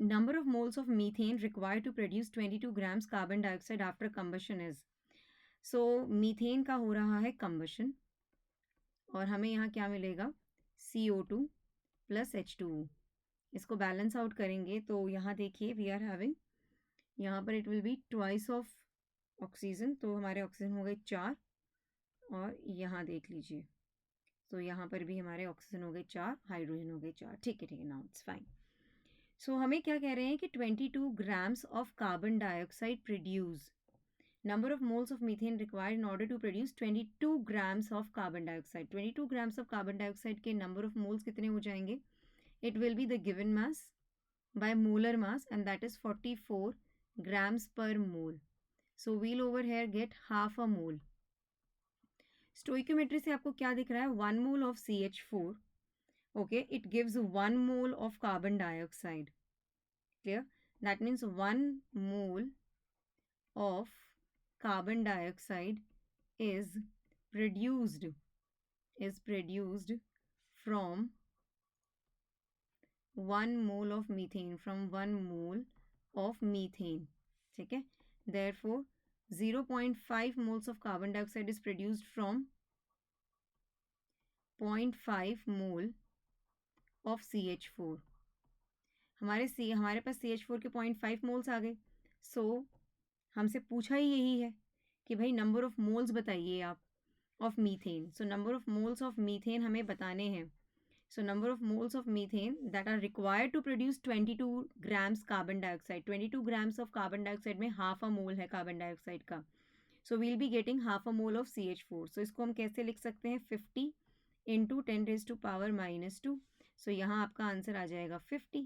number of moles of methane required to produce 22 grams carbon dioxide after combustion is. So methane का हो रहा है combustion और हमें यहाँ क्या मिलेगा, CO2 प्लस H2O. इसको बैलेंस आउट करेंगे तो यहाँ देखिए वी आर हैविंग, यहाँ पर it will be twice of oxygen, तो हमारे ऑक्सीजन हो गए 4 और यहाँ देख लीजिए तो यहाँ पर भी हमारे ऑक्सीजन हो गए 4, हाइड्रोजन हो गए 4. ठीक है, नाउ इट्स फाइन. सो हमें क्या कह रहे हैं कि 22 grams of carbon dioxide produce, number of moles of methane required in order to produce 22 grams of carbon dioxide. 22 grams of carbon dioxide के नंबर ऑफ मोल्स कितने हो जाएंगे? It will be the given mass by molar mass and that is 44 grams per mole. So we'll over here get half a mole. Stoichiometry से आपको क्या दिख रहा है? 1 mole of CH4. Okay, it gives 1 mole of carbon dioxide. Clear? That means 1 mole of carbon dioxide is produced from 1 mole of methane, from 1 mole of methane. ठीक है, therefore 0.5 moles of carbon dioxide is produced from 0.5 mole of CH4. हमारे पास CH4 के 0.5 moles आ गए. सो हमसे पूछा ही यही है कि भाई नंबर ऑफ मोल्स बताइए आप of methane. So number of moles of methane हमें बताने हैं. So number of moles of methane that are required to produce 22 grams carbon dioxide. 22 grams of carbon dioxide में half a mole है carbon dioxide का. So we'll be getting half a mole of CH4. So इसको हम कैसे लिख सकते हैं? 50 into 10 raised to power minus 2. So यहाँ आपका आंसर आ जाएगा 50.